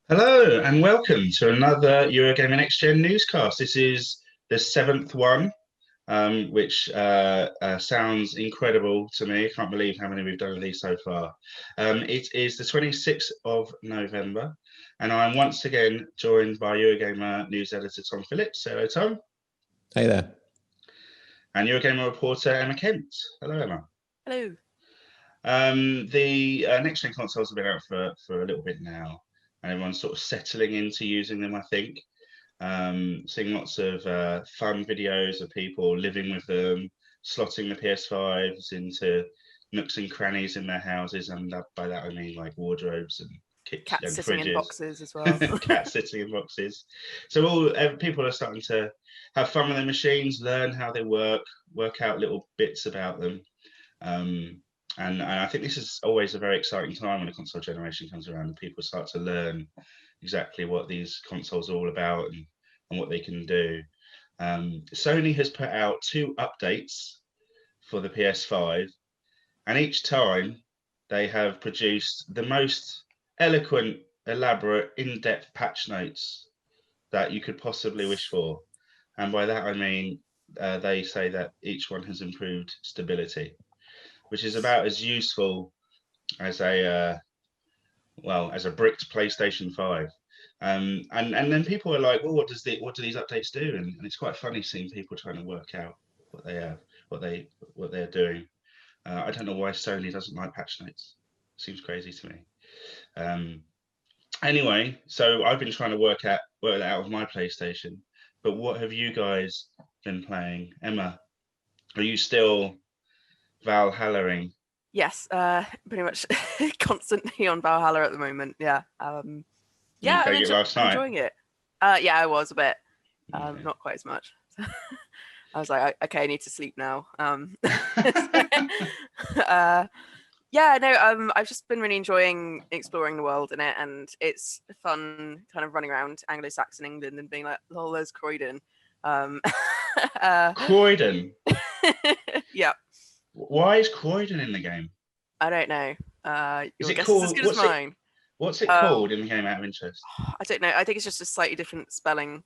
Hello and welcome to another Eurogamer Next-Gen Newscast. This is the seventh one, which sounds incredible to me. I can't believe how many we've done of these so far. It is the 26th of November, and I'm once again joined by Eurogamer news editor Tom Phillips. Hello, Tom. Hey there. And Eurogamer reporter Emma Kent. Hello, Emma. Hello. The next-gen consoles have been out for a little bit now. And everyone's sort of settling into using them, I think. Seeing lots of fun videos of people living with them, slotting the PS5s into nooks and crannies in their houses, and by that I mean like wardrobes and Cats and sitting fridges. in boxes as well. Cats sitting in boxes. So people are starting to have fun with their machines, learn how they work out little bits about them. And I think this is always a very exciting time when a console generation comes around and people start to learn exactly what these consoles are all about and what they can do. Sony has put out 2 updates for the PS5, and each time they have produced the most eloquent, elaborate, in-depth patch notes that you could possibly wish for. And by that I mean they say that each one has improved stability, which is about as useful as a bricked PlayStation 5. And then people are like, well, what do these updates do? And it's quite funny seeing people trying to work out what they're doing. I don't know why Sony doesn't like patch notes. Seems crazy to me. Anyway, so I've been trying to work that out with my PlayStation. But what have you guys been playing? Emma, are you still Valhallaing? Yes, pretty much constantly on Valhalla at the moment. Yeah. Yeah, I'm enjoying it. Yeah, I was a bit. Not quite as much. I was like, okay, I need to sleep now. Yeah, no, I've just been really enjoying exploring the world in it, and it's fun kind of running around Anglo-Saxon England and being like, lol, there's Croydon. Croydon? Yeah. Why is Croydon in the game? I don't know. Is your it guess called, is as good as mine. What's it called in the game, out of interest? I don't know. I think it's just a slightly different spelling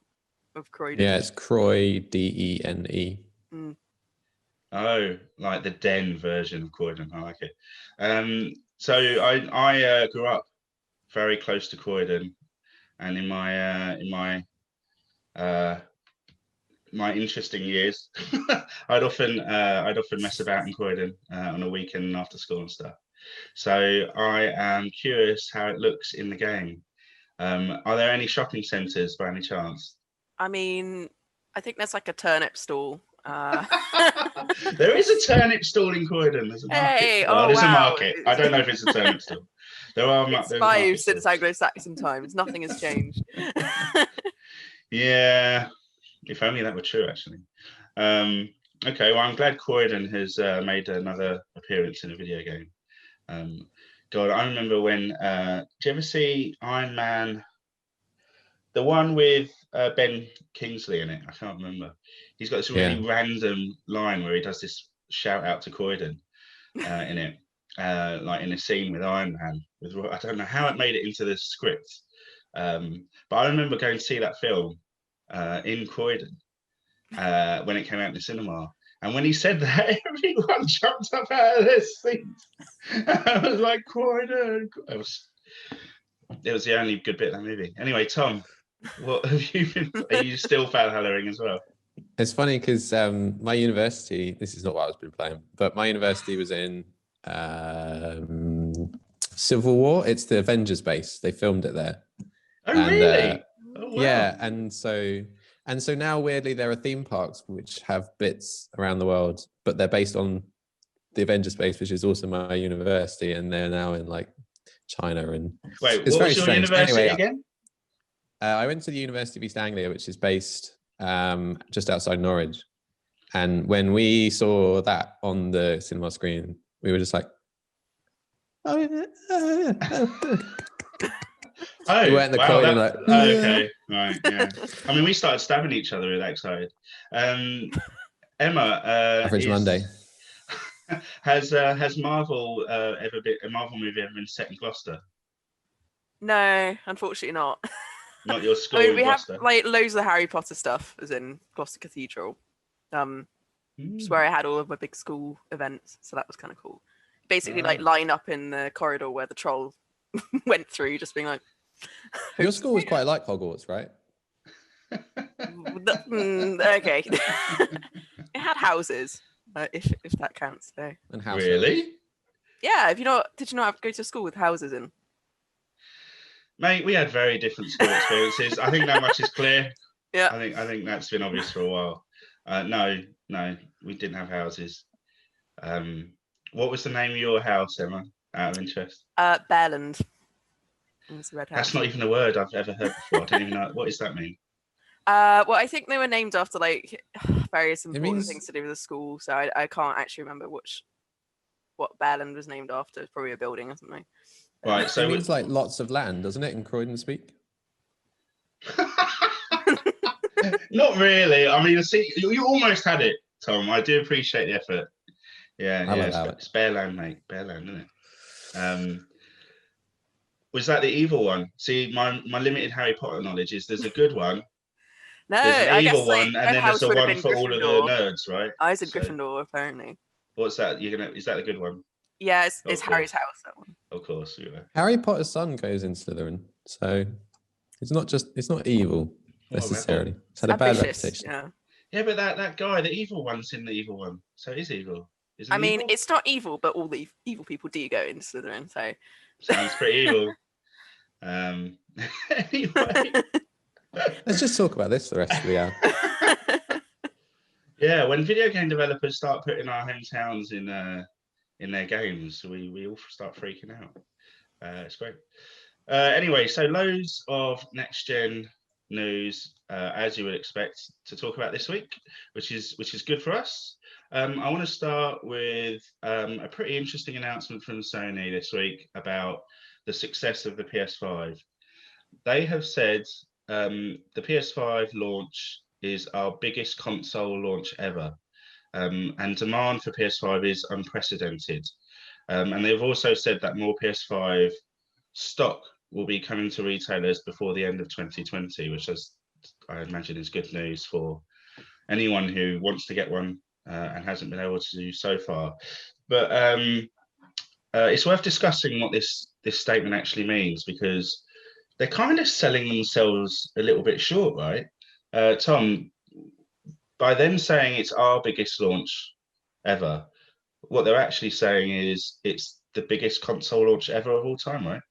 of Croydon. Yeah, it's Croy, D-E-N-E. Mm. Oh, like the Den version of Croydon. I like it. So I grew up very close to Croydon, and in my interesting years, I'd often mess about in Croydon on a weekend after school and stuff. So I am curious how it looks in the game. Are there any shopping centres by any chance? I mean, I think there's like a turnip stall. There is a turnip stall in Croydon. There's a market. Hey, there's wow. a market. I don't know if it's a turnip stall. It's 5 since Anglo-Saxon times. Nothing has changed. Yeah, if only that were true, actually. Okay, well, I'm glad Croydon has made another appearance in a video game. God, I remember when. Do you ever see Iron Man? The one with Ben Kingsley in it. I can't remember. He's got this really random line where he does this shout out to Croydon in it, like in a scene with Iron Man. I don't know how it made it into the script, but I remember going to see that film in Croydon when it came out in the cinema. And when he said that, everyone jumped up out of their seats. I was like, Croydon. It was the only good bit of that movie. Anyway, Tom, what have you been? Are you still Valhallaing as well? It's funny because my university, this is not what I've been playing, but my university was in Civil War. It's the Avengers base. They filmed it there. Oh, really? Oh, wow. Yeah, and so now weirdly there are theme parks which have bits around the world, but they're based on the Avengers base, which is also my university, and they're now in like China. And wait, it's what very was your strange. university Anyway, again? I went to the University of East Anglia, which is based just outside Norwich. And when we saw that on the cinema screen, we were just like, oh, we went in the corridor like, okay, right, yeah. I mean, we started stabbing each other with that excited. Emma, Average Monday. Has Marvel a Marvel movie ever been set in Gloucester? No, unfortunately not. Not your school, I mean, we have Gloucester? like loads of Harry Potter stuff, as in Gloucester Cathedral. Just where I had all of my big school events, so that was kind of cool. Basically, like line up in the corridor where the troll went through, just being like. Your school was quite like Hogwarts, right? Okay. It had houses, if that counts. So. And house really? Yeah. Did you not have to go to school with houses in? Mate, we had very different school experiences. I think that much is clear. Yeah. I think that's been obvious for a while. No, we didn't have houses. What was the name of your house, Emma? Out of interest. Bearland. It's a red house. That's not even a word I've ever heard before. I don't even know. What does that mean? Well, I think they were named after like various important things to do with the school, so I can't actually remember what Bearland was named after. It's probably a building or something. Right, so it means like lots of land, doesn't it, in Croydon speak? Not really. I mean, see, you almost had it, Tom. I do appreciate the effort. Yeah, it's bare land, mate. Bare land, isn't it? Was that the evil one? See, my limited Harry Potter knowledge is there's a good one. No, there's an evil like, one, and then there's a one for all of the nerds, right? I was in Gryffindor, apparently. What's that? Is that the good one? Yeah, it's Harry's house, that one. Of course, yeah. Harry Potter's son goes in Slytherin, so it's not evil necessarily. It's had a bad reputation. Yeah, but that guy, the evil one's in the evil one, so it is evil. I mean, it's not evil, but all the evil people do go into Slytherin, so sounds pretty evil. Anyway, let's just talk about this for the rest of the hour. Yeah, when video game developers start putting our hometowns in their games, we all start freaking out. It's great. Anyway, so loads of next-gen news, as you would expect, to talk about this week, which is good for us. I want to start with a pretty interesting announcement from Sony this week about the success of the PS5. They have said the PS5 launch is our biggest console launch ever, and demand for PS5 is unprecedented. And they've also said that more PS5 stock will be coming to retailers before the end of 2020, which I imagine is good news for anyone who wants to get one and hasn't been able to do so far. But it's worth discussing what this statement actually means, because they're kind of selling themselves a little bit short, right? Tom, by them saying it's our biggest launch ever, what they're actually saying is it's the biggest console launch ever of all time, right?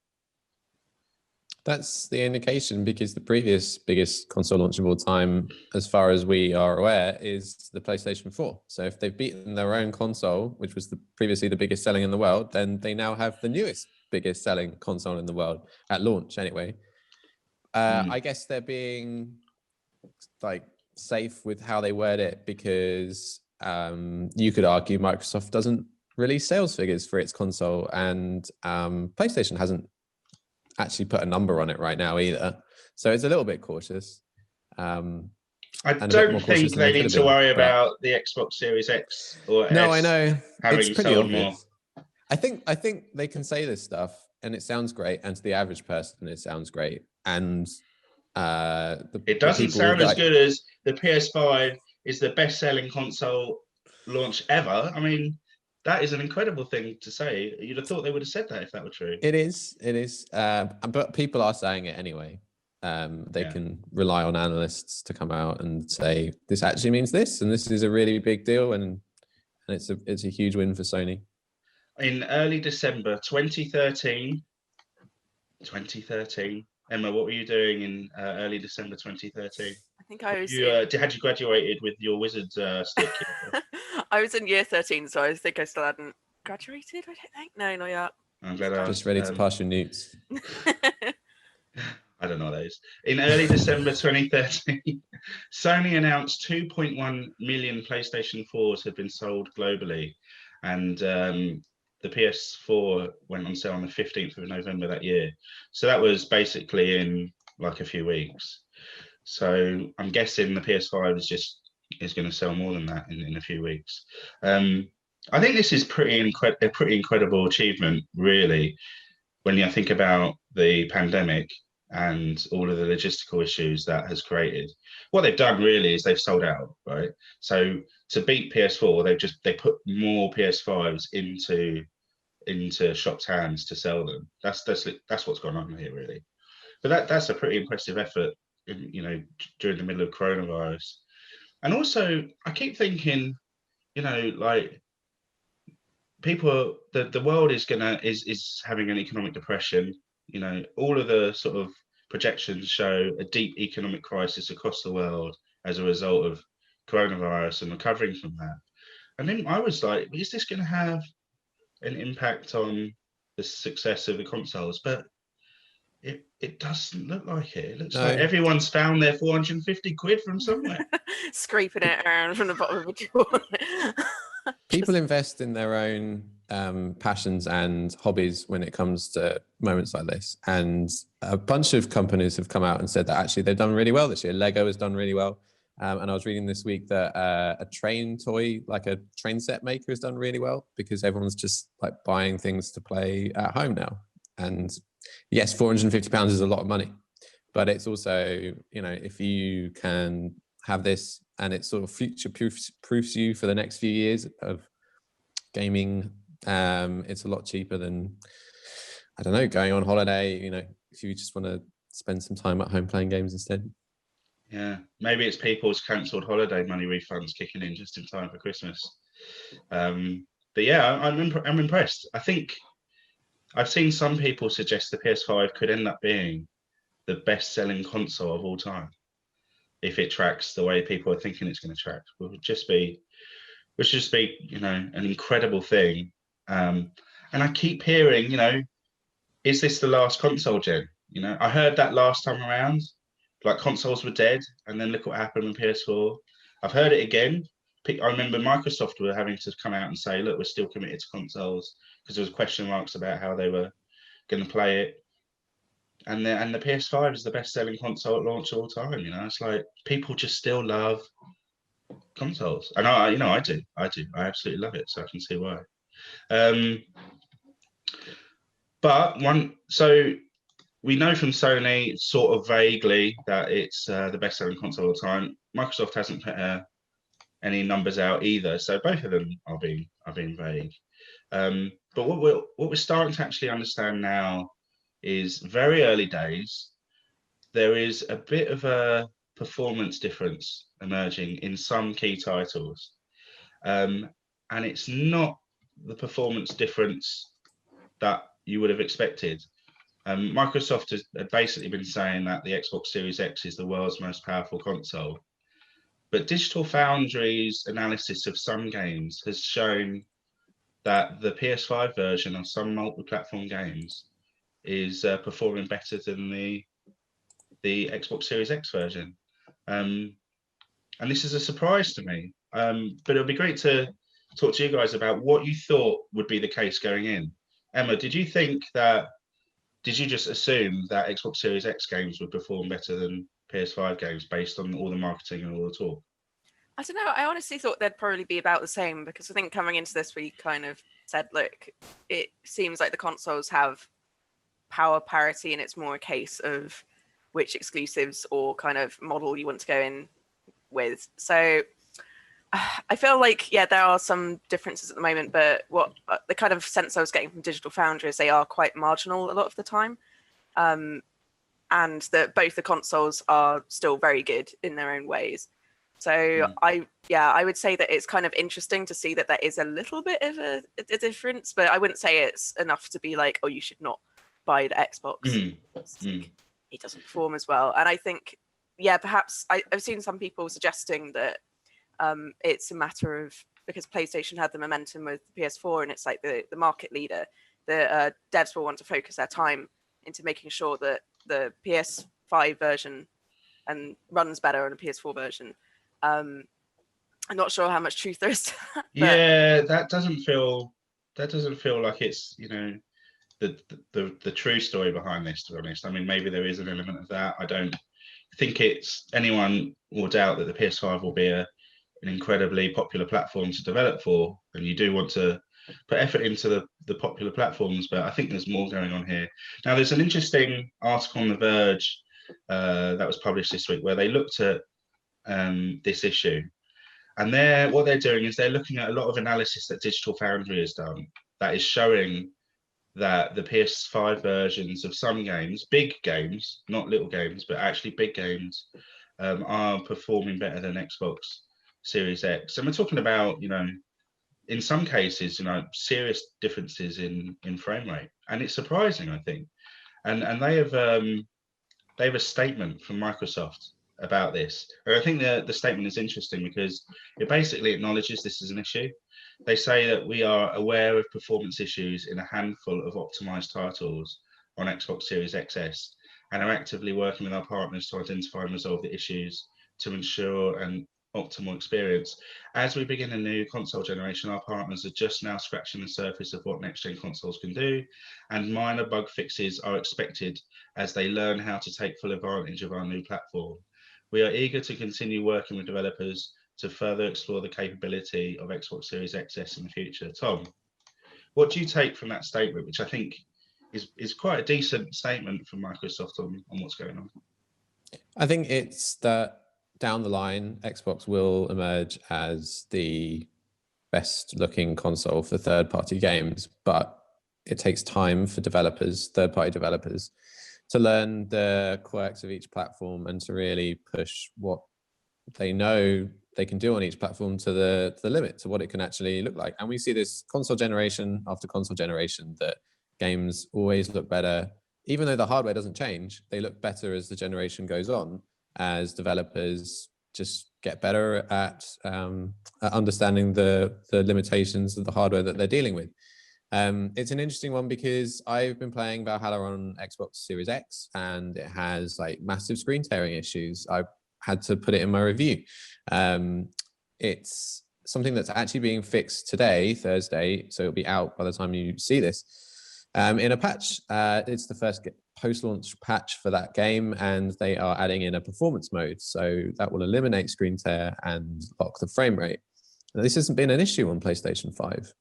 That's the indication, because the previous biggest console launch of all time, as far as we are aware, is the PlayStation 4. So if they've beaten their own console, which was previously the biggest selling in the world, then they now have the newest biggest selling console in the world at launch anyway. I guess they're being like safe with how they word it, because you could argue Microsoft doesn't release sales figures for its console, and PlayStation hasn't actually put a number on it right now either, so it's a little bit cautious. I don't think they need to worry about the Xbox Series X or no, S I know it's pretty obvious. More. I think they can say this stuff and it sounds great, and to the average person it sounds great, and it doesn't sound as good as the PS5 is the best-selling console launch ever. I mean, that is an incredible thing to say. You'd have thought they would have said that if that were true. It is. But people are saying it anyway. They can rely on analysts to come out and say this actually means this, and this is a really big deal, and it's a huge win for Sony. In early December 2013, Emma, what were you doing in early December 2013? I think I was. Had you graduated with your wizard stick? I was in year 13, so I think I still hadn't graduated. I don't think. No, not yet. I'm glad just ready to pass your newts. I don't know what that is. In early December 2013, Sony announced 2.1 million PlayStation 4s had been sold globally, and the PS4 went on sale on the 15th of November that year. So that was basically in like a few weeks. So I'm guessing the PS5 is going to sell more than that in a few weeks. I think this is a pretty incredible achievement, really. when you think about the pandemic and all of the logistical issues that has created, what they've done really is they've sold out, right? So to beat PS4, they put more PS5s into shops' hands to sell them. That's what's gone on here, really. But that's a pretty impressive effort, during the middle of coronavirus. And also, I keep thinking, like, the world is having an economic depression. All of the sort of projections show a deep economic crisis across the world as a result of coronavirus and recovering from that. And then I was like, is this going to have an impact on the success of the consoles? But it doesn't look like it. It looks like everyone's found their 450 quid from somewhere. Scraping it around from the bottom of a drawer. People invest in their own passions and hobbies when it comes to moments like this. And a bunch of companies have come out and said that actually they've done really well this year. Lego has done really well. And I was reading this week that a train toy, like a train set maker, has done really well because everyone's just like buying things to play at home now. And yes, £450 is a lot of money, but it's also, if you can have this and it sort of future proofs you for the next few years of gaming, it's a lot cheaper than, I don't know, going on holiday, if you just want to spend some time at home playing games instead. Yeah, maybe it's people's cancelled holiday money refunds kicking in just in time for Christmas. But yeah, I'm impressed. I think I've seen some people suggest the PS5 could end up being the best-selling console of all time if it tracks the way people are thinking it's going to track. Which would just be an incredible thing. And I keep hearing, is this the last console gen? I heard that last time around, like consoles were dead, and then look what happened with PS4. I've heard it again. I remember Microsoft were having to come out and say, look, we're still committed to consoles, because there was question marks about how they were going to play it. And the PS5 is the best-selling console at launch of all time. It's like people just still love consoles, and I do. I absolutely love it, so I can see why. So we know from Sony sort of vaguely that it's the best-selling console of all time. Microsoft hasn't put any numbers out either, so both of them are being vague. But what we're starting to actually understand now is very early days. There is a bit of a performance difference emerging in some key titles, and it's not the performance difference that you would have expected. Microsoft has basically been saying that the Xbox Series X is the world's most powerful console, but Digital Foundry's analysis of some games has shown that the PS5 version of some multi-platform games is performing better than the Xbox Series X version. And this is a surprise to me. But it'll be great to talk to you guys about what you thought would be the case going in. Emma, did you just assume that Xbox Series X games would perform better than PS5 games based on all the marketing and all the talk? I don't know. I honestly thought they'd probably be about the same, because I think coming into this, we kind of said, look, it seems like the consoles have power parity, and it's more a case of which exclusives or kind of model you want to go in with. So I feel like, yeah, there are some differences at the moment, but what the kind of sense I was getting from Digital Foundry is they are quite marginal a lot of the time. And that both the consoles are still very good in their own ways. So I would say that it's kind of interesting to see that there is a little bit of a difference, but I wouldn't say it's enough to be like, oh, you should not buy the Xbox. It doesn't perform as well. And I think, perhaps I've seen some people suggesting that it's a matter of, because PlayStation had the momentum with the PS4 and it's like the market leader, the devs will want to focus their time into making sure that the PS5 version and runs better on a PS4 version. I'm not sure how much truth there is to that. Yeah, that doesn't feel like it's the true story behind this, to be honest. I mean, maybe there is an element of that. I don't think anyone will doubt that the PS5 will be an incredibly popular platform to develop for, and you do want to put effort into the popular platforms, but I think there's more going on here. Now, there's an interesting article on The Verge that was published this week where they looked at this issue. And what they're doing is they're looking at a lot of analysis that Digital Foundry has done that is showing that the PS5 versions of some games, big games, not little games, but actually big games, are performing better than Xbox Series X. And we're talking about, in some cases, serious differences in frame rate. And it's surprising, I think. And they have a statement from Microsoft about this. And I think the statement is interesting because it basically acknowledges this is an issue. They say that we are aware of performance issues in a handful of optimized titles on Xbox Series XS and are actively working with our partners to identify and resolve the issues to ensure an optimal experience. As we begin a new console generation, our partners are just now scratching the surface of what next-gen consoles can do, and minor bug fixes are expected as they learn how to take full advantage of our new platform. We are eager to continue working with developers to further explore the capability of Xbox Series XS in the future. Tom, what do you take from that statement, which I think is quite a decent statement from Microsoft on what's going on? I think it's that down the line, Xbox will emerge as the best looking console for third-party games, but it takes time for developers, third-party developers, to learn the quirks of each platform and to really push what they know they can do on each platform to the limit, to what it can actually look like. And we see this console generation after console generation that games always look better, even though the hardware doesn't change. They look better as the generation goes on, as developers just get better at understanding the limitations of the hardware that they're dealing with. It's an interesting one because I've been playing Valhalla on Xbox Series X and it has like massive screen tearing issues. I've had to put it in my review. It's something that's actually being fixed today, Thursday, so it'll be out by the time you see this. In a patch, it's the first post-launch patch for that game, and they are adding in a performance mode, so that will eliminate screen tear and lock the frame rate. Now, this hasn't been an issue on PlayStation 5,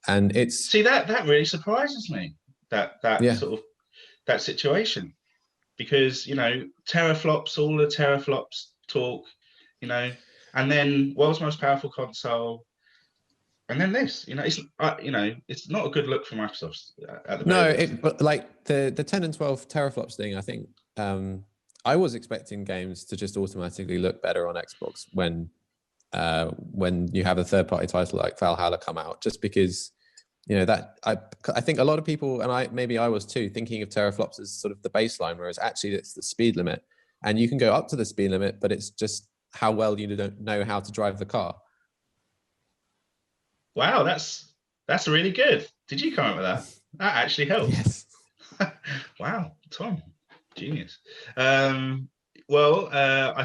and it's that really surprises me, that sort of that situation, because teraflops, all the teraflops talk, and then world's most powerful console. And then this, it's not a good look for Microsoft at the moment. But like the 10 and 12 teraflops thing, I think I was expecting games to just automatically look better on Xbox when you have a third-party title like Valhalla come out, just because that I think a lot of people, and I was too, thinking of teraflops as sort of the baseline, whereas actually it's the speed limit, and you can go up to the speed limit, but it's just how well you don't know how to drive the car. Wow, that's really good. Did you come up with that? That actually helps. Yes. Wow, Tom, genius. I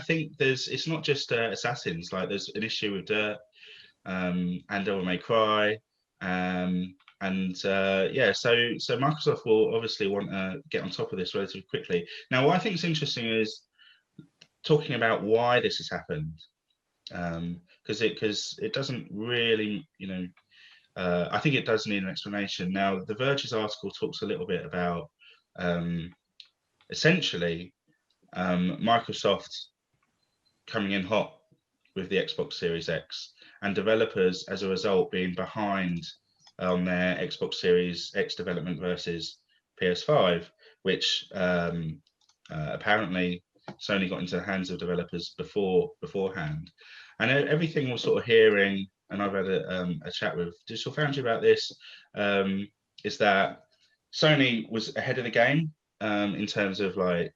think it's not just Assassins. Like there's an issue with Dirt and Devil May Cry, so Microsoft will obviously want to get on top of this relatively quickly. Now, what I think is interesting is talking about why this has happened. Because it doesn't really, I think it does need an explanation. Now, The Verge's article talks a little bit about essentially Microsoft coming in hot with the Xbox Series X, and developers as a result being behind on their Xbox Series X development versus PS5, which apparently Sony got into the hands of developers beforehand. And everything we're sort of hearing, and I've had a chat with Digital Foundry about this, is that Sony was ahead of the game in terms of like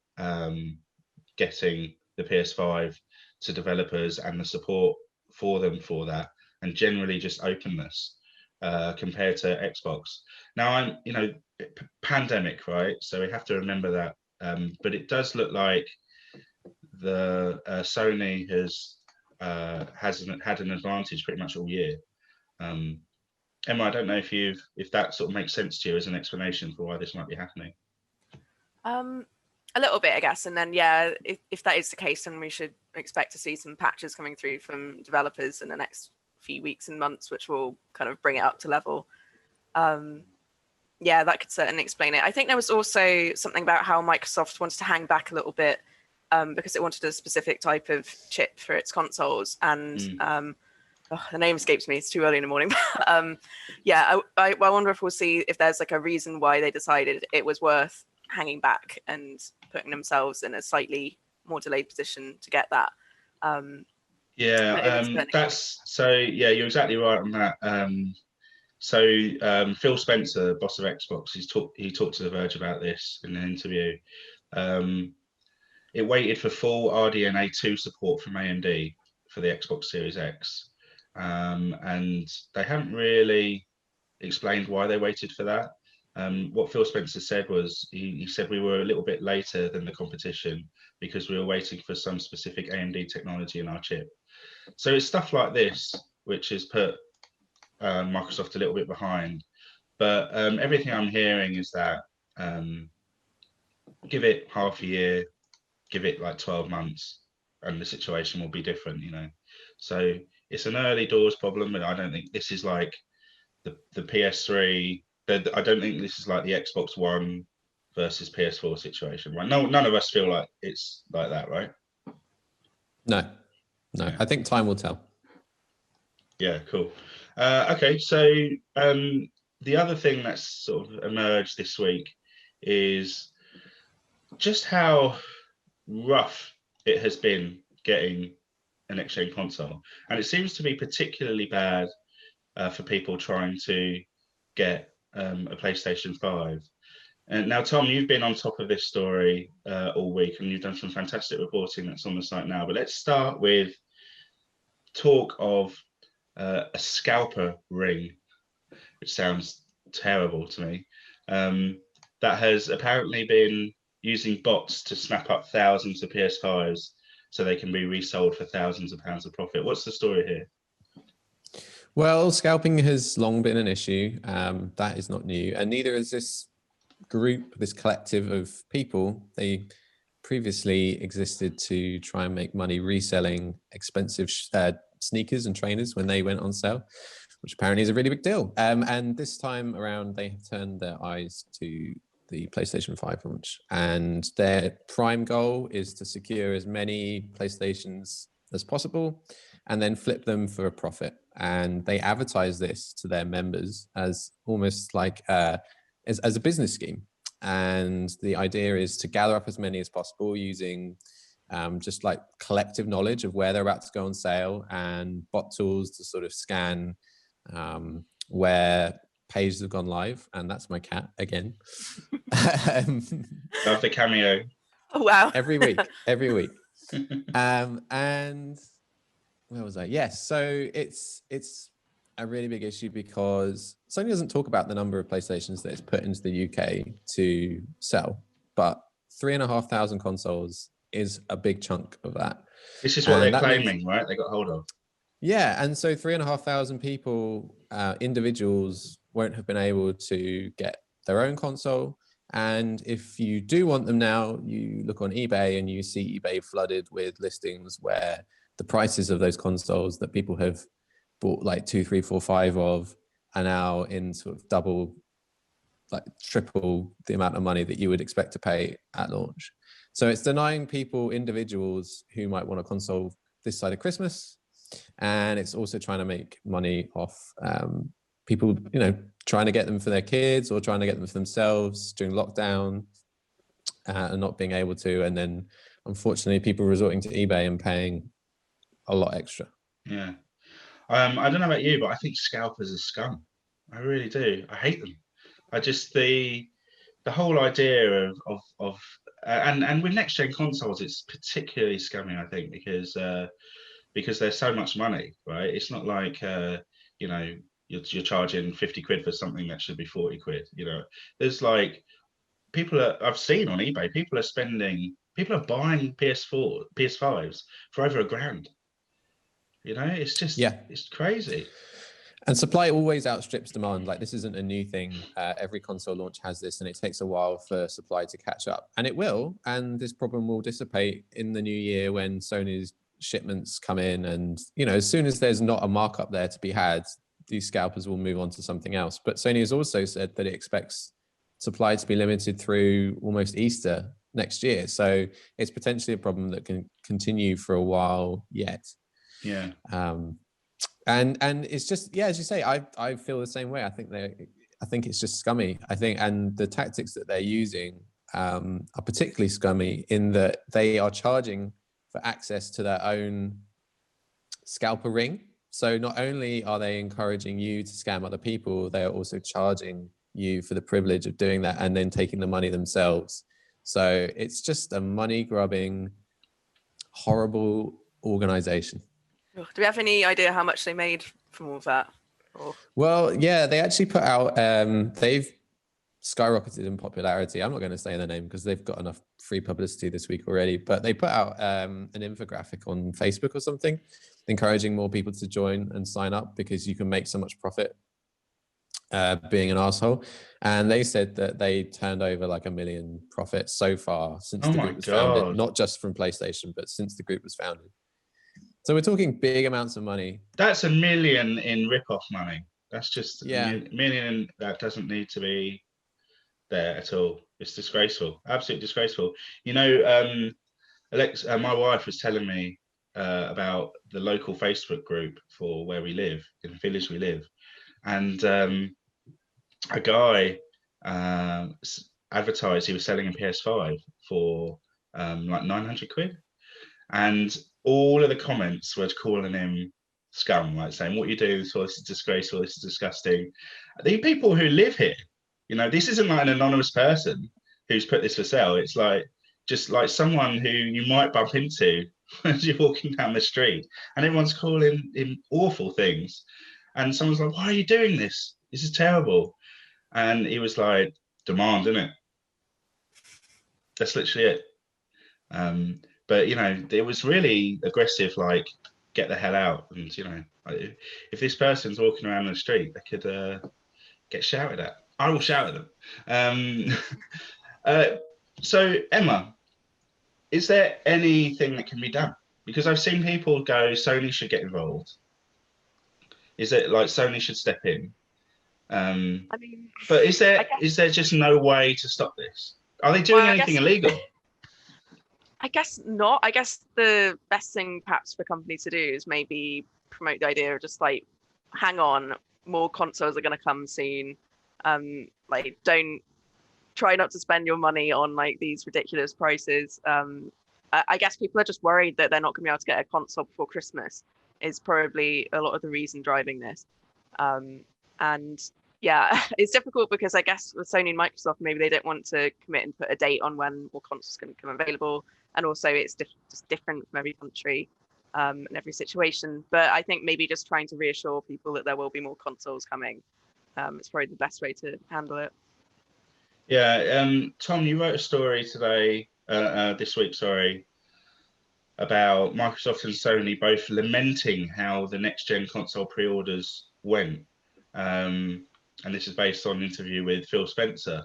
getting the PS5 to developers and the support for them for that, and generally just openness compared to Xbox. Now, pandemic, right? So we have to remember that. But it does look like the Sony has had an advantage pretty much all year. Emma, I don't know if that sort of makes sense to you as an explanation for why this might be happening. A little bit, I guess. And then, if that is the case, then we should expect to see some patches coming through from developers in the next few weeks and months, which will kind of bring it up to level. Yeah, that could certainly explain it. I think there was also something about how Microsoft wanted to hang back a little bit because it wanted a specific type of chip for its consoles. And the name escapes me. It's too early in the morning. Yeah, I wonder if we'll see if there's like a reason why they decided it was worth hanging back and putting themselves in a slightly more delayed position to get that. That's so. Yeah, you're exactly right on that. Phil Spencer, boss of Xbox, he talked to The Verge about this in an interview. It waited for full RDNA 2 support from AMD for the Xbox Series X, and they haven't really explained why they waited for that. What Phil Spencer said was he said we were a little bit later than the competition because we were waiting for some specific AMD technology in our chip. So it's stuff like this which has put Microsoft a little bit behind. But everything I'm hearing is that give it half a year, give it like 12 months, and the situation will be different, you know. So it's an early doors problem, but I don't think this is like the PS3. I don't think this is like the Xbox One versus PS4 situation, right? No, none of us feel like it's like that, right? No. Yeah. I think time will tell. Yeah, cool. Okay, so the other thing that's sort of emerged this week is just how rough it has been getting a next-gen console. And it seems to be particularly bad for people trying to get a PlayStation 5. And now, Tom, you've been on top of this story all week, and you've done some fantastic reporting that's on the site now. But let's start with talk of a scalper ring, which sounds terrible to me, that has apparently been using bots to snap up thousands of PS5s so they can be resold for thousands of pounds of profit. What's the story here? Well, scalping has long been an issue. That is not new, and neither is this group, this collective of people. They previously existed to try and make money reselling expensive sneakers and trainers when they went on sale, which apparently is a really big deal. And this time around, they have turned their eyes to the PlayStation 5 launch, and their prime goal is to secure as many PlayStations as possible and then flip them for a profit. And they advertise this to their members as almost like as a business scheme. And the idea is to gather up as many as possible using just like collective knowledge of where they're about to go on sale and bot tools to sort of scan where pages have gone live. And that's my cat again. Love the cameo. Oh, wow. Every week. And where was I? Yes. So it's a really big issue because Sony doesn't talk about the number of PlayStations that it's put into the UK to sell, but 3,500 consoles is a big chunk of that. This is what they're claiming, right? They got hold of. Yeah, and so 3,500 people, individuals, won't have been able to get their own console. And if you do want them now, you look on eBay and you see eBay flooded with listings where the prices of those consoles that people have bought like 2, 3, 4, 5 of are now in sort of double, like triple the amount of money that you would expect to pay at launch. So it's denying people, individuals who might want a console this side of Christmas. And it's also trying to make money off people, you know, trying to get them for their kids or trying to get them for themselves during lockdown and not being able to. And then unfortunately, people resorting to eBay and paying a lot extra. Yeah. I don't know about you, but I think scalpers are scum. I really do. I hate them. I just the whole idea of and with next gen consoles, it's particularly scummy, I think, because there's so much money, right? It's not like you know, you're charging 50 quid for something that should be 40 quid. You know, there's like I've seen on eBay, people are buying PS5s for over £1,000. You know, it's just, it's crazy. And supply always outstrips demand. Like, this isn't a new thing. Every console launch has this, and it takes a while for supply to catch up. And it will, and this problem will dissipate in the new year when Sony's shipments come in, and as soon as there's not a markup there to be had, these scalpers will move on to something else. But Sony has also said that it expects supply to be limited through almost Easter next year. So it's potentially a problem that can continue for a while yet. Yeah. And it's just, as you say, I feel the same way. I think it's just scummy. And the tactics that they're using are particularly scummy in that they are charging for access to their own scalper ring. So not only are they encouraging you to scam other people, they are also charging you for the privilege of doing that and then taking the money themselves. So it's just a money grubbing, horrible organization. Do we have any idea how much they made from all of that? Well, yeah, they actually put out, they've skyrocketed in popularity. I'm not going to say their name because they've got enough free publicity this week already, but they put out an infographic on Facebook or something, encouraging more people to join and sign up because you can make so much profit being an asshole. And they said that they turned over like $1 million profit so far since the group was founded, not just from PlayStation, but since the group was founded. So we're talking big amounts of money. That's $1 million in rip-off money. That's just $1 million that doesn't need to be there at all. It's disgraceful, absolutely disgraceful. Alexa, my wife was telling me about the local Facebook group for where we live, in the village we live, and a guy advertised he was selling a PS5 for like 900 quid, and all of the comments were calling him scum, like saying, "What you do, so this is disgraceful, this is disgusting." The people who live here, this isn't like an anonymous person who's put this for sale. It's like just like someone who you might bump into as you're walking down the street, and everyone's calling him awful things. And someone's like, "Why are you doing this? This is terrible." And he was like, "Demand, isn't it?" That's literally it. But it was really aggressive, like, get the hell out. And if this person's walking around the street, they could get shouted at. I will shout at them. So Emma, is there anything that can be done? Because I've seen people go, Sony should get involved. Is it like Sony should step in? But is there just no way to stop this? Are they doing anything illegal? I guess not. I guess the best thing perhaps for companies to do is maybe promote the idea of just like, hang on, more consoles are going to come soon. Like, don't try not to spend your money on like these ridiculous prices. I guess people are just worried that they're not going to be able to get a console before Christmas is probably a lot of the reason driving this. And yeah, it's difficult because I guess with Sony and Microsoft, maybe they don't want to commit and put a date on when more consoles can become available. And also it's just different from every country and every situation. But I think maybe just trying to reassure people that there will be more consoles coming is probably the best way to handle it. Yeah, Tom, you wrote a story today, this week, sorry, about Microsoft and Sony both lamenting how the next-gen console pre-orders went. And this is based on an interview with Phil Spencer.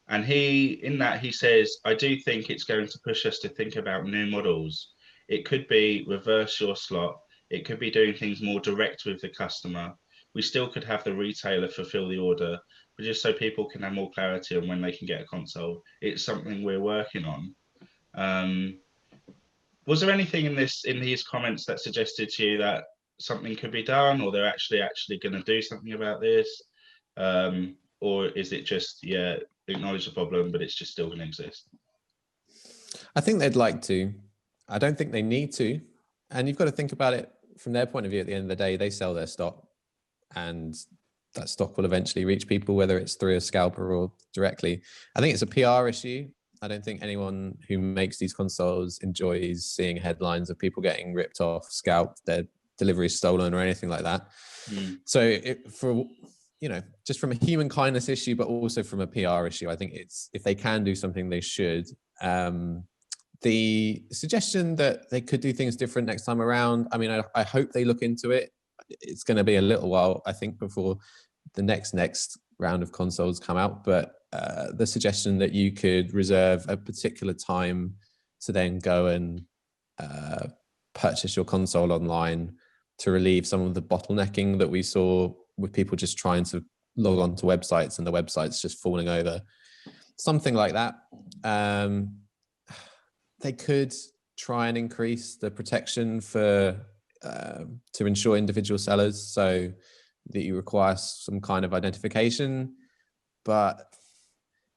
And he says, "I do think it's going to push us to think about new models. It could be reverse your slot. It could be doing things more direct with the customer. We still could have the retailer fulfill the order, but just so people can have more clarity on when they can get a console. It's something we're working on." Was there anything in these comments that suggested to you that something could be done, or they're actually going to do something about this? Or is it just, acknowledge the problem, but it's just still going to exist? I think they'd like to. I don't think they need to. And you've got to think about it from their point of view. At the end of the day, they sell their stock, and that stock will eventually reach people, whether it's through a scalper or directly. I think it's a PR issue. I don't think anyone who makes these consoles enjoys seeing headlines of people getting ripped off, scalped, their delivery stolen, or anything like that. So just from a human kindness issue, but also from a PR issue, I think if they can do something, they should. The suggestion that they could do things different next time around, I mean, I hope they look into it. It's going to be a little while, I think, before the next round of consoles come out. But the suggestion that you could reserve a particular time to then go and purchase your console online to relieve some of the bottlenecking that we saw with people just trying to log on to websites and the websites just falling over. Something like that. They could try and increase the protection for to ensure individual sellers, so that you require some kind of identification, but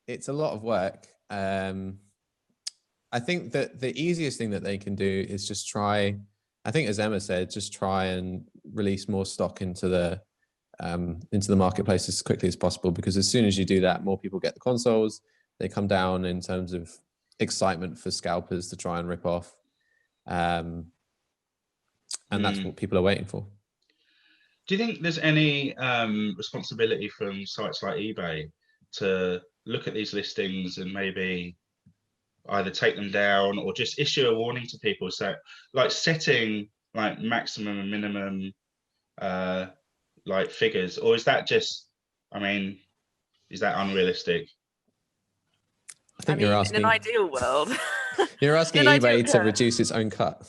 it's a lot of work. I think that the easiest thing that they can do is just try, I think as Emma said, just try and release more stock into the marketplace as quickly as possible, because as soon as you do that, more people get the consoles, they come down in terms of excitement for scalpers to try and rip off. And that's what people are waiting for. Do you think there's any responsibility from sites like eBay to look at these listings and maybe either take them down or just issue a warning to people? So like setting like maximum and minimum like figures, or is that just, I mean, is that unrealistic? I think you're asking, in an ideal world, you're asking eBay to reduce its own cut.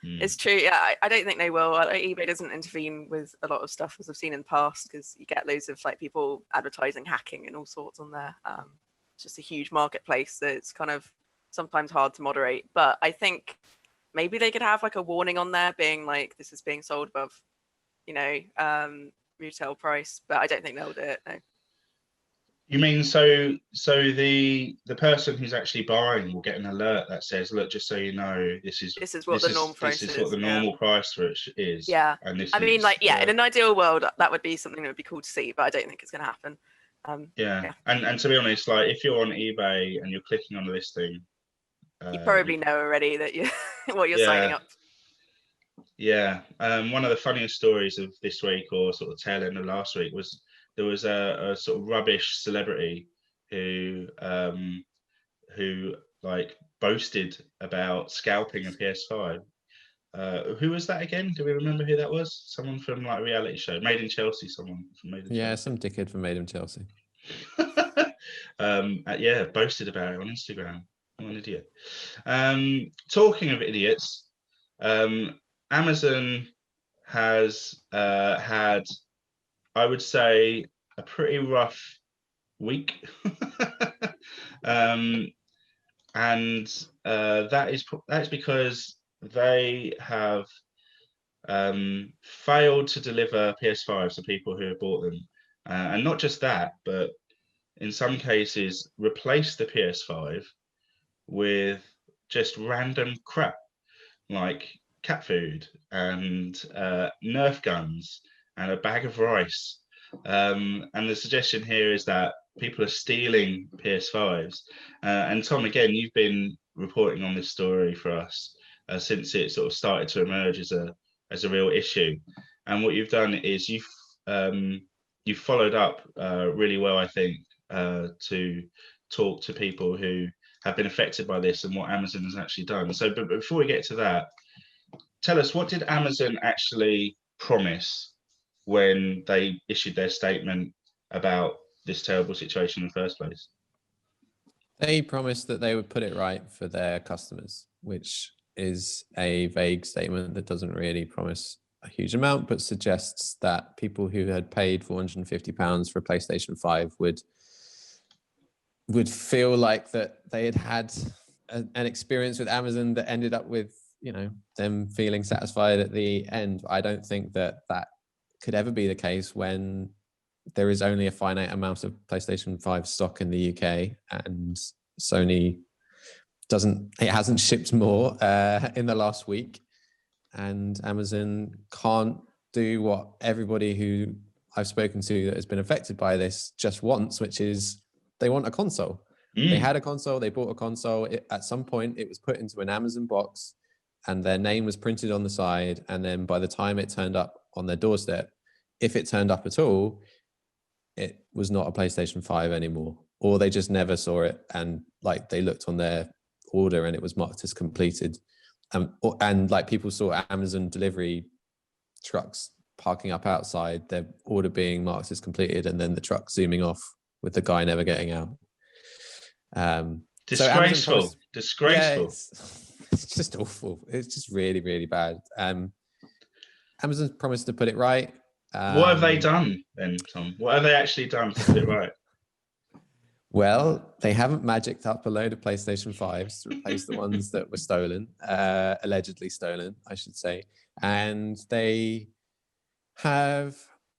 It's true. Yeah, I don't think they will. eBay doesn't intervene with a lot of stuff, as I've seen in the past, because you get loads of like people advertising hacking and all sorts on there. It's just a huge marketplace, so it's kind of sometimes hard to moderate. But I think maybe they could have like a warning on there being like, this is being sold above, retail price. But I don't think they'll do it. No. You mean so the person who's actually buying will get an alert that says, look, just so you know, this is what the normal price is. This is what the normal price for it is. Yeah. And this in an ideal world, that would be something that would be cool to see, but I don't think it's going to happen. Yeah. And to be honest, like if you're on eBay and you're clicking on the listing, you probably know already that what you're signing up. Yeah. One of the funniest stories of this week, or sort of tail end of last week, was there was a sort of rubbish celebrity who like boasted about scalping a PS5. Who was that again? Do we remember who that was? Someone from like a reality show, Made in Chelsea. Someone from Made in Chelsea. Yeah, some dickhead from Made in Chelsea. Boasted about it on Instagram. I'm an idiot. Talking of idiots, Amazon has had, I would say, a pretty rough week. And that's because they have failed to deliver PS5s to people who have bought them, and not just that, but in some cases replaced the PS5 with just random crap like cat food and Nerf guns and a bag of rice. And the suggestion here is that people are stealing PS5s. And Tom, again, you've been reporting on this story for us since it sort of started to emerge as a real issue. And what you've done is you've followed up really well, I think, to talk to people who have been affected by this and what Amazon has actually done. So, but before we get to that, tell us, what did Amazon actually promise when they issued their statement about this terrible situation in the first place? They promised that they would put it right for their customers, which is a vague statement that doesn't really promise a huge amount, but suggests that people who had paid £450 for a PlayStation 5 would feel like that they had an experience with Amazon that ended up with, them feeling satisfied at the end. I don't think that could ever be the case when there is only a finite amount of PlayStation 5 stock in the UK, and Sony hasn't shipped more in the last week, and Amazon can't do what everybody who I've spoken to that has been affected by this just wants, which is they want a console. They had a console, they bought a console. At some point, it was put into an Amazon box and their name was printed on the side. And then by the time it turned up on their doorstep, if it turned up at all, it was not a PlayStation 5 anymore, or they just never saw it. And like they looked on their order and it was marked as completed. And like people saw Amazon delivery trucks parking up outside, their order being marked as completed, and then the truck zooming off with the guy never getting out. Disgraceful. Disgraceful. it's just awful. It's just really, really bad. Amazon's promised to put it right. What have they done then, Tom? What have they actually done to put it right? Well, they haven't magicked up a load of PlayStation 5s to replace the ones that were stolen, allegedly stolen, I should say. And they have,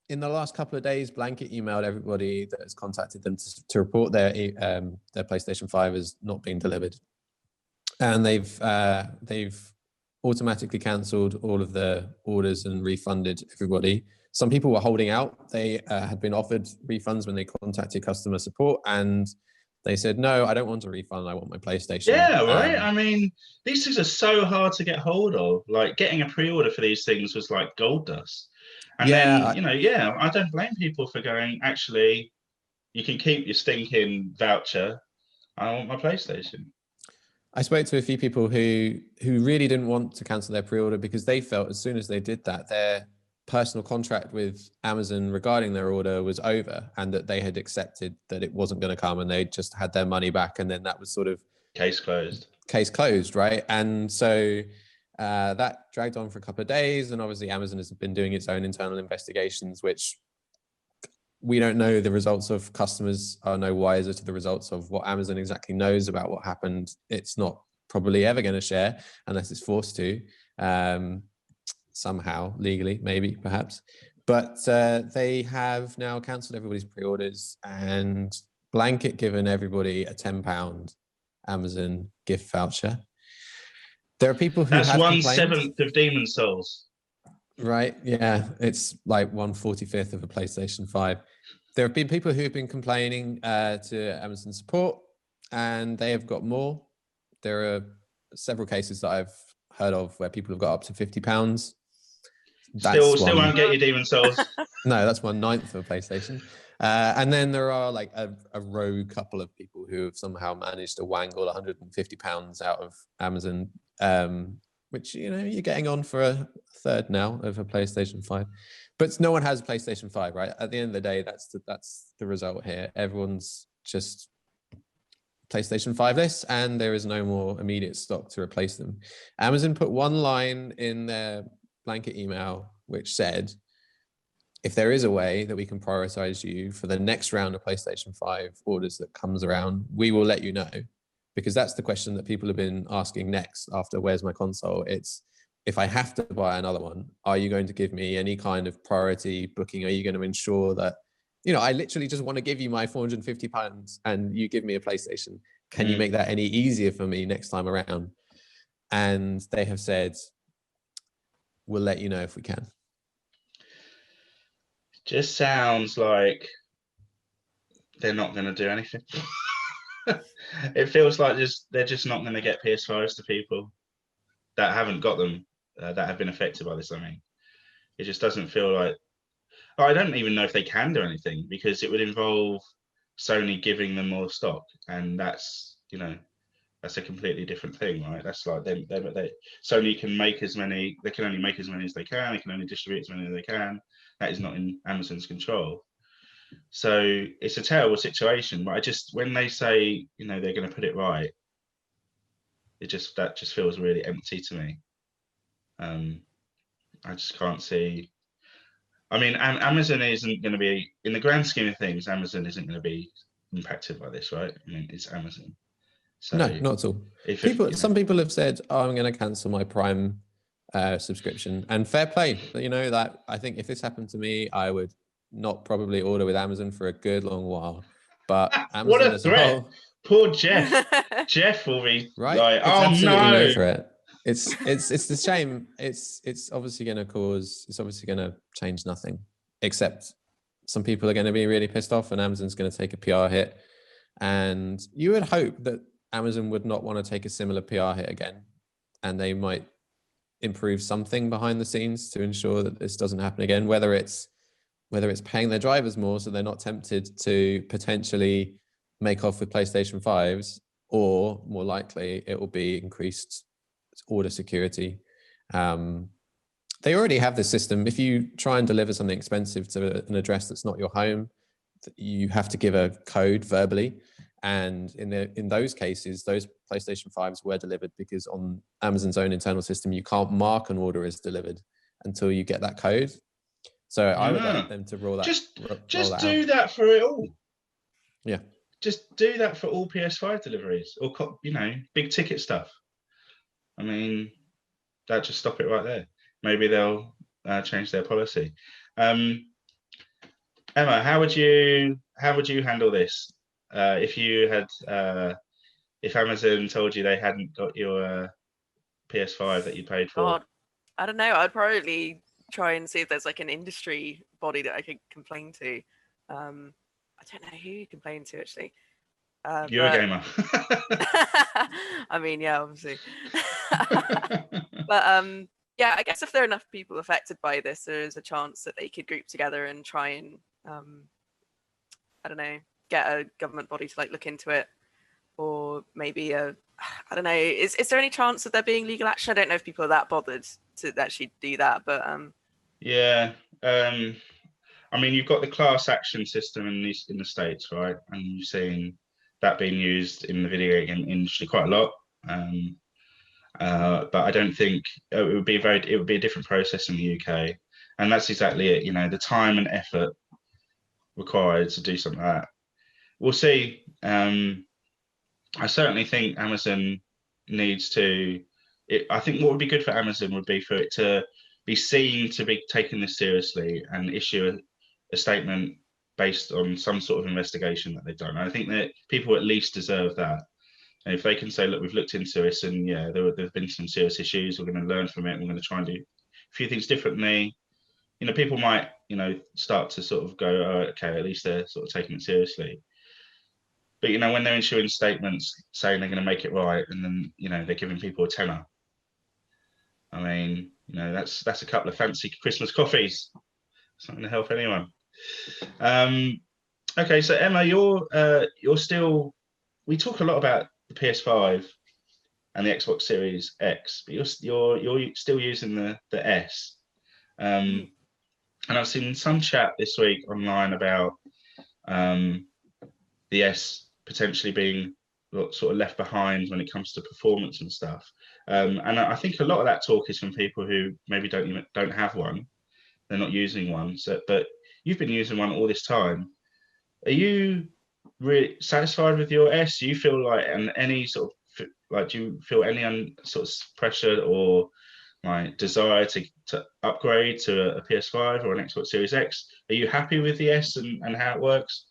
in the last couple of days, blanket emailed everybody that has contacted them to report their PlayStation 5 as not being delivered. And they've automatically cancelled all of the orders and refunded everybody. Some people were holding out. They had been offered refunds when they contacted customer support, and they said, no, I don't want a refund. I want my PlayStation. Yeah, right. I mean, these things are so hard to get hold of. Like, getting a pre-order for these things was like gold dust. And then, I don't blame people for going, actually, you can keep your stinking voucher. I want my PlayStation. I spoke to a few people who really didn't want to cancel their pre-order because they felt as soon as they did that, their personal contract with Amazon regarding their order was over, and that they had accepted that it wasn't going to come, and they just had their money back, and then that was sort of case closed, right? And so that dragged on for a couple of days, and obviously Amazon has been doing its own internal investigations, which we don't know the results of. Customers are no wiser to the results of what Amazon exactly knows about what happened. It's not probably ever going to share unless it's forced to. Somehow, legally, maybe, perhaps. But they have now cancelled everybody's pre-orders and blanket given everybody a £10 Amazon gift voucher. There are people who That's have 1/7 of Demon Souls. Right, yeah. It's like 1/45 of a PlayStation 5. There have been people who have been complaining to Amazon support, and they have got more. There are several cases that I've heard of where people have got up to £50. Still won't get your Demon Souls. No, that's 1/9 of a PlayStation. And then there are like a rogue couple of people who have somehow managed to wangle £150 out of Amazon, which, you're getting on for a third now of a PlayStation 5. But no one has a PlayStation 5, right? At the end of the day, that's the result here. Everyone's just PlayStation 5-less, and there is no more immediate stock to replace them. Amazon put one line in their blanket email which said, if there is a way that we can prioritize you for the next round of PlayStation 5 orders that comes around, we will let you know. Because that's the question that people have been asking next after where's my console. It's, if I have to buy another one, are you going to give me any kind of priority booking? Are you going to ensure that, I literally just want to give you my £450 and you give me a PlayStation. Can you make that any easier for me next time around? And they have said, we'll let you know if we can. Just sounds like they're not going to do anything. It feels like they're just not going to get PS5s to people that haven't got them, that have been affected by this. I mean, it just doesn't feel like. I don't even know if they can do anything, because it would involve Sony giving them more stock, and that's that's a completely different thing, right? That's like Sony can make as many. They can only make as many as they can. They can only distribute as many as they can. That is not in Amazon's control. So it's a terrible situation. But when they say they're going to put it right, that just feels really empty to me. I just can't see. I mean, Amazon isn't going to be, in the grand scheme of things, Amazon isn't going to be impacted by this, right? I mean, it's Amazon. So no, not at all. Some people have said, "Oh, I'm going to cancel my Prime subscription," and fair play. That I think if this happened to me, I would not probably order with Amazon for a good long while. But Amazon, what a threat! Poor Jeff. Jeff will be right. Like, it's absolutely no threat. It's the shame. It's obviously going to change nothing, except some people are going to be really pissed off, and Amazon's going to take a PR hit. And you would hope that Amazon would not want to take a similar PR hit again, and they might improve something behind the scenes to ensure that this doesn't happen again, whether it's paying their drivers more so they're not tempted to potentially make off with PlayStation 5s, or more likely it will be increased order security. They already have this system. If you try and deliver something expensive to an address that's not your home, you have to give a code verbally, And in those cases, those PlayStation 5s were delivered because on Amazon's own internal system, you can't mark an order as delivered until you get that code. So I would like them to roll that. Just do that for it all. Yeah. Just do that for all PS5 deliveries, or big ticket stuff. I mean, that just stop it right there. Maybe they'll change their policy. Emma, how would you handle this if you had if Amazon told you they hadn't got your PS5 that you paid for? God, I don't know. I'd probably try and see if there's like an industry body that I could complain to. I don't know who you complain to actually. Eurogamer. I mean, yeah, obviously. But yeah, I guess if there are enough people affected by this, there is a chance that they could group together and try and I don't know, get a government body to like look into it, or maybe I don't know. Is there any chance of there being legal action? I don't know if people are that bothered to actually do that, but yeah. I mean, you've got the class action system in the States, right? And you've seen that being used in the video game industry quite a lot. But I don't think it would be a different process in the UK, and that's exactly it. The time and effort required to do something like that. We'll see. I certainly think Amazon needs to. I think what would be good for Amazon would be for it to be seen to be taking this seriously and issue a statement based on some sort of investigation that they've done. I think that people at least deserve that. And if they can say, look, we've looked into this and yeah, there have been some serious issues, we're going to learn from it, and we're going to try and do a few things differently. People might, start to sort of go, oh, okay, at least they're sort of taking it seriously. But, when they're issuing statements saying they're going to make it right, and then, they're giving people a tenner. I mean, that's a couple of fancy Christmas coffees. It's not going to help anyone. Okay, so Emma, you're still. We talk a lot about the PS5 and the Xbox Series X, but you're still using the S. And I've seen some chat this week online about the S potentially being sort of left behind when it comes to performance and stuff. And I think a lot of that talk is from people who maybe don't have one, they're not using one. But you've been using one all this time. Are you really satisfied with your S? Do you feel like, and any sort of like, do you feel any sort of pressure or like desire to upgrade to a PS5 or an Xbox Series X? Are you happy with the S and how it works?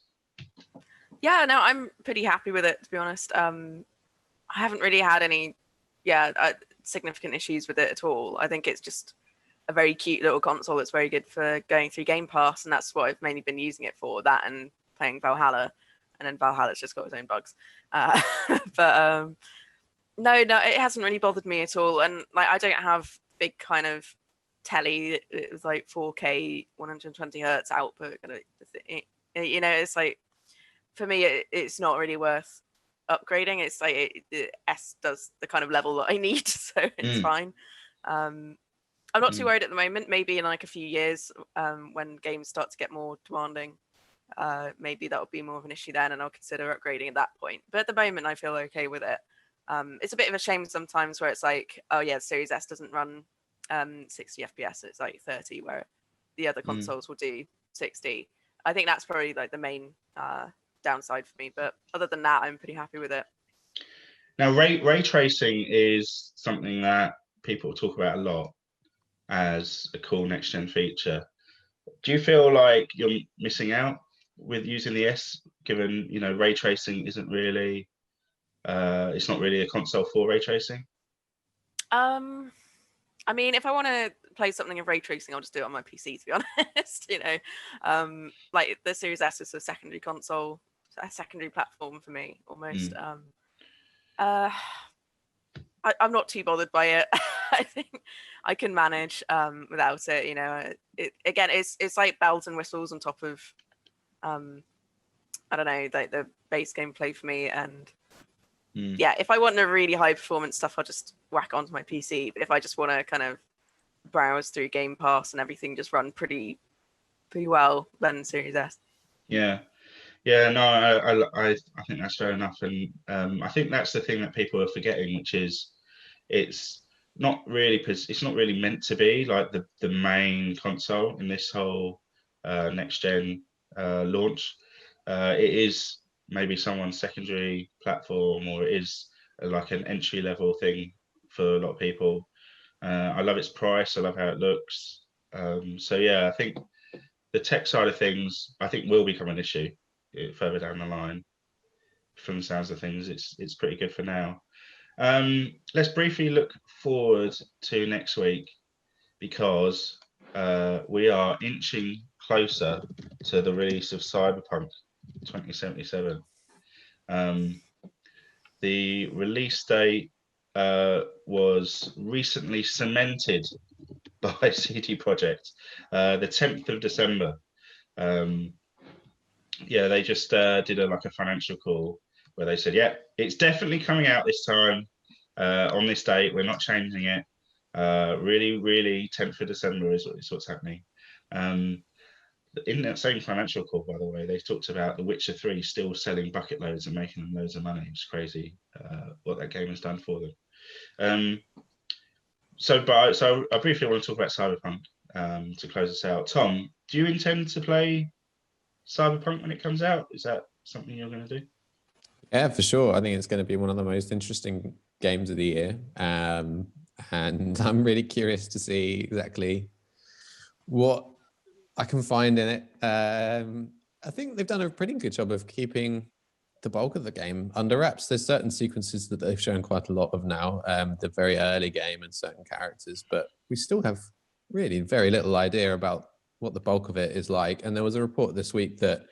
Yeah, no, I'm pretty happy with it, to be honest. I haven't really had any, significant issues with it at all. I think it's just a very cute little console that's very good for going through Game Pass, and that's what I've mainly been using it for, that and playing Valhalla. And then Valhalla's just got its own bugs. But no, it hasn't really bothered me at all. And like, I don't have big kind of telly. It was like 4K, 120 hertz output. It's like, for me, it's not really worth upgrading. It's like the S does the kind of level that I need, so it's fine. I'm not too worried at the moment. Maybe in like a few years, when games start to get more demanding, maybe that would be more of an issue then, and I'll consider upgrading at that point. But at the moment, I feel okay with it. It's a bit of a shame sometimes where it's like, oh yeah, the Series S doesn't run 60 FPS. It's like 30, where the other consoles will do 60. I think that's probably like the main downside for me, but other than that, I'm pretty happy with it. Now, ray tracing is something that people talk about a lot as a cool next-gen feature. Do you feel like you're missing out with using the S, given ray tracing isn't really it's not really a console for ray tracing? I mean, if I want to play something in ray tracing, I'll just do it on my PC, to be honest. Like the Series S is a secondary console, a secondary platform for me almost. I'm not too bothered by it. I think I can manage without it. It's like bells and whistles on top of I don't know, like the base gameplay for me. And yeah, if I want a really high performance stuff, I'll just whack onto my PC. But if I just want to kind of browse through Game Pass and everything just run pretty well, then Series S. Yeah. Yeah, no, I think that's fair enough, and I think that's the thing that people are forgetting, which is it's not really meant to be like the main console in this whole next gen launch. It is maybe someone's secondary platform, or it is like an entry level thing for a lot of people. I love its price. I love how it looks. So yeah, I think the tech side of things, I think, will become an issue further down the line. From the sounds of things, it's pretty good for now. Let's briefly look forward to next week, because we are inching closer to the release of Cyberpunk 2077. The release date was recently cemented by CD Projekt, the 10th of December. Yeah, they just did a financial call where they said, yeah, it's definitely coming out this time on this date. We're not changing it. Really, 10th of December is what's happening. In that same financial call, by the way, they talked about The Witcher 3 still selling bucket loads and making them loads of money. It's crazy what that game has done for them. So I briefly want to talk about Cyberpunk to close us out. Tom, do you intend to play Cyberpunk when it comes out? Is that something you're going to do? Yeah, for sure. I think it's going to be one of the most interesting games of the year. And I'm really curious to see exactly what I can find in it. I think they've done a pretty good job of keeping the bulk of the game under wraps. There's certain sequences that they've shown quite a lot of now, the very early game and certain characters, but we still have really very little idea about what the bulk of it is like. And there was a report this week that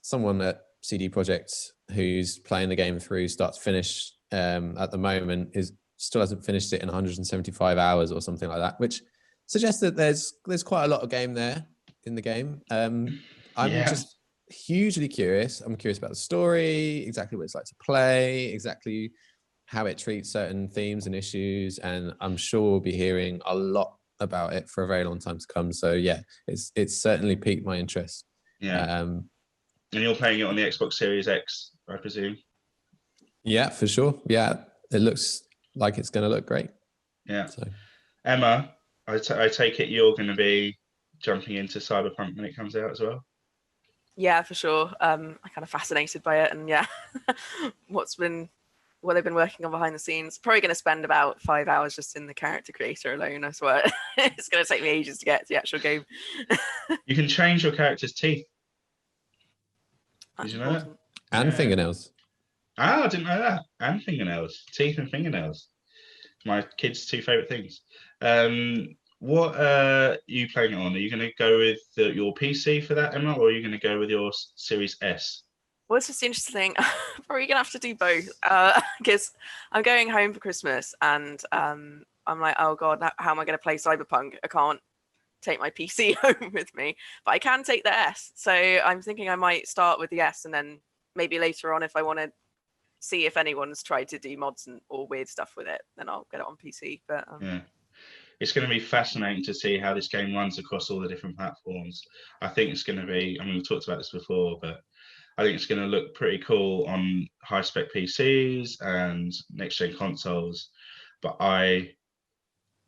someone at CD Projekt who's playing the game through start to finish at the moment still hasn't finished it in 175 hours or something like that, which suggests that there's quite a lot of game there in the game. I'm just hugely curious. I'm curious about the story, exactly what it's like to play, exactly how it treats certain themes and issues, and I'm sure we'll be hearing a lot about it for a very long time to come. So yeah, it's certainly piqued my interest. Yeah. And you're playing it on the Xbox Series X, I presume? Yeah, for sure. Yeah, it looks like it's going to look great. Yeah. So, Emma, I take it you're going to be jumping into Cyberpunk when it comes out as well? Yeah, for sure. I'm kind of fascinated by it, and yeah, what they've been working on behind the scenes. Probably going to spend about 5 hours just in the character creator alone. I swear, it's going to take me ages to get to the actual game. You can change your character's teeth. Did you know that? And fingernails. I didn't know that. And fingernails, teeth and fingernails. My kids' two favorite things. What are you playing it on? Are you going to go with your PC for that, Emma, or are you going to go with your Series S? Well, it's just the interesting thing. Probably gonna have to do both because I'm going home for Christmas, and I'm like, oh god, how am I going to play Cyberpunk? I can't take my PC home with me, but I can take the S. So I'm thinking I might start with the S, and then maybe later on, if I want to see if anyone's tried to do mods or weird stuff with it, then I'll get it on PC. But yeah, it's going to be fascinating to see how this game runs across all the different platforms. I think it's going to be. I mean, we talked about this before, but I think it's going to look pretty cool on high-spec PCs and next-gen consoles. But I'm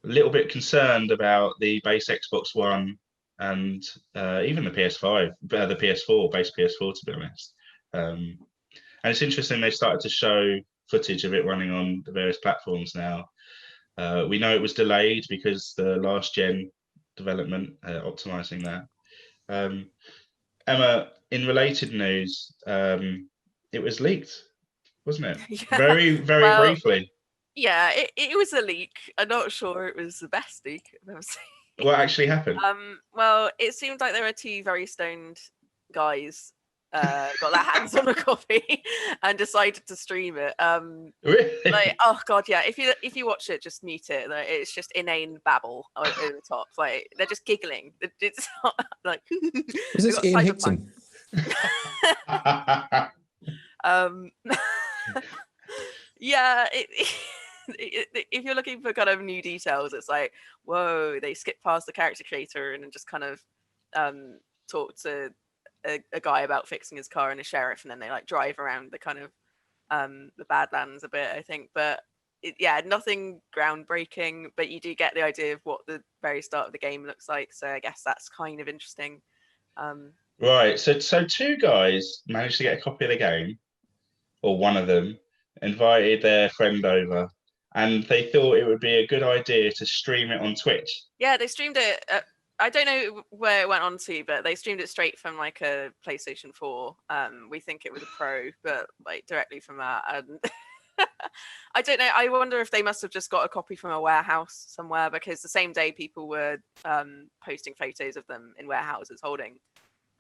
a little bit concerned about the base Xbox One and even the PS5, the PS4, base PS4, to be honest. And it's interesting they started to show footage of it running on the various platforms now. We know it was delayed because the last gen development optimizing that. Emma, in related news, it was leaked, wasn't it? Yeah. Very briefly. Yeah, it was a leak. I'm not sure it was the best leak I've ever seen. What actually happened? Well, it seemed like there were two very stoned guys got their hands on a copy and decided to stream it. Really? Like, oh god, yeah. If you watch it, just mute it. Like, it's just inane babble over the top. Like, they're just giggling. It's not, like, was this Ian Hickson? Yeah. If you're looking for kind of new details, it's like, whoa, they skip past the character creator and just kind of talk to a guy about fixing his car and a sheriff, and then they like drive around the kind of the Badlands a bit, I think. But nothing groundbreaking, but you do get the idea of what the very start of the game looks like. So I guess that's kind of interesting. Right. So two guys managed to get a copy of the game, or one of them invited their friend over, and they thought it would be a good idea to stream it on Twitch. Yeah, they streamed it. I don't know where it went on to, but they streamed it straight from like a PlayStation 4. We think it was a Pro, but like directly from that. And I don't know. I wonder if they must have just got a copy from a warehouse somewhere, because the same day people were posting photos of them in warehouses holding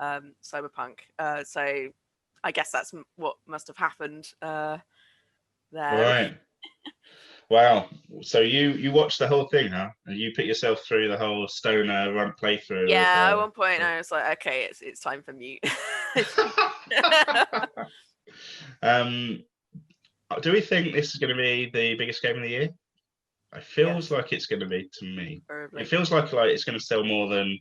Cyberpunk. So I guess that's what must have happened there. Right. Wow. So you watched the whole thing, huh? And you put yourself through the whole stoner run playthrough. Yeah, at one point I was like, okay, it's time for mute. Do we think this is going to be the biggest game of the year? It feels like it's going to be, to me. Probably. It feels like it's going to sell more than,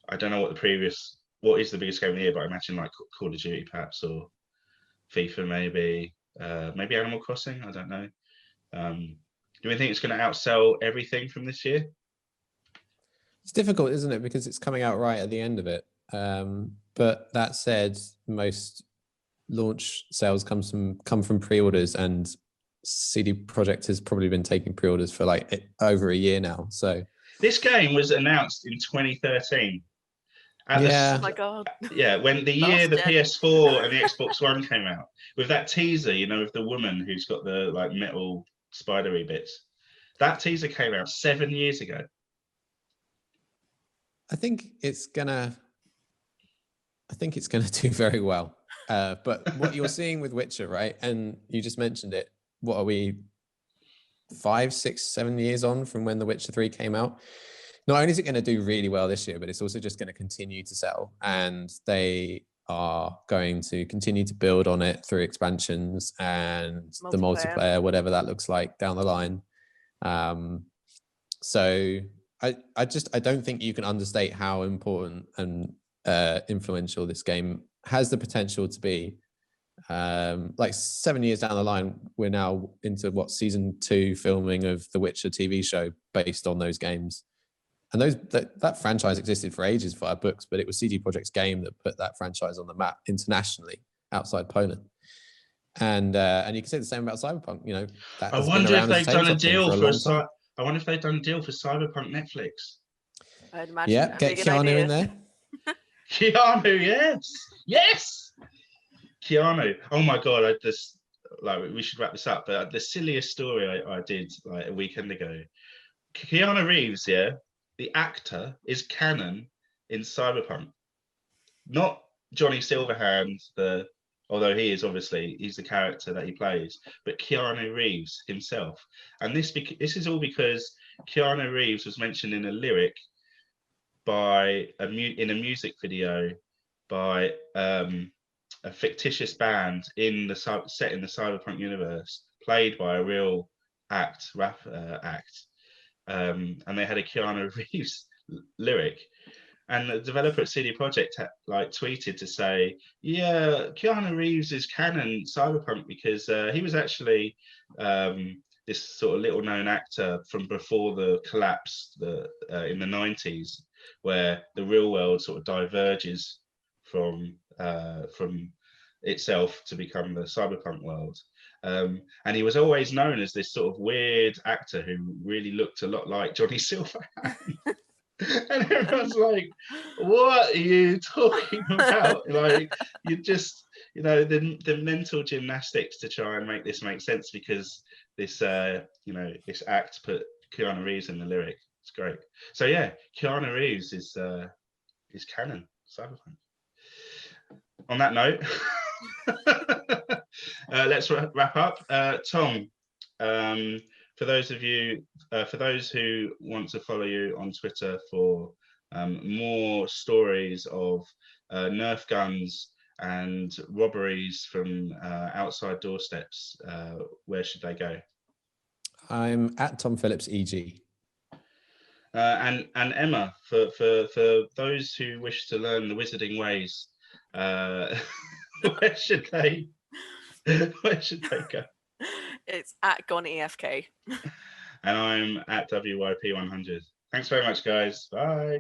I don't know what is the biggest game of the year, but I imagine like Call of Duty perhaps, or FIFA maybe, maybe Animal Crossing, I don't know. Do we think it's going to outsell everything from this year? It's difficult, isn't it? Because it's coming out right at the end of it. But that said, most launch sales come from pre-orders, and CD Projekt has probably been taking pre-orders for like over a year now. So this game was announced in 2013. Oh my god! Yeah, when the year the PS4 and the Xbox One came out, with that teaser, with the woman who's got the like metal spidery bits. That teaser came out 7 years ago. I think it's gonna do very well. But what you're seeing with Witcher, right? And you just mentioned it. What are we? 5, 6, 7 years on from when The Witcher 3 came out. Not only is it going to do really well this year, but it's also just going to continue to sell, and they are going to continue to build on it through expansions and the multiplayer, whatever that looks like down the line. So I don't think you can understate how important and influential this game has the potential to be. Like 7 years down the line, we're now into season 2 filming of the Witcher TV show based on those games. And that franchise existed for ages via books, but it was CD Projekt's game that put that franchise on the map internationally outside Poland. And you can say the same about Cyberpunk. I wonder if they've done a deal for Cyberpunk Netflix. I'd imagine. Yeah, get Keanu in there. Keanu, yes. Keanu. Oh my god! We should wrap this up. But the silliest story I did like a weekend ago. Keanu Reeves, the actor, is canon in Cyberpunk, not Johnny Silverhand, although he's the character that he plays, but Keanu Reeves himself. And this is all because Keanu Reeves was mentioned in a lyric in a music video by a fictitious band set in the Cyberpunk universe, played by a real rap act. And they had a Keanu Reeves lyric, and the developer at CD Projekt tweeted to say, yeah, Keanu Reeves is canon Cyberpunk because he was actually this sort of little known actor from before the collapse in the 90s, where the real world sort of diverges from itself to become the cyberpunk world. And he was always known as this sort of weird actor who really looked a lot like Johnny Silverhand. And everyone's like, what are you talking about? Like, you just, the mental gymnastics to try and make this make sense, because this, this act put Keanu Reeves in the lyric. It's great. So yeah, Keanu Reeves is canon Cyberpunk. On that note, let's wrap up. Tom, for those who want to follow you on Twitter for more stories of Nerf guns and robberies from outside doorsteps, where should they go? I'm at Tom Phillips EG. And Emma, for those who wish to learn the wizarding ways Where should they go? It's at GoneEFK. And I'm at WYP100. Thanks very much, guys. Bye.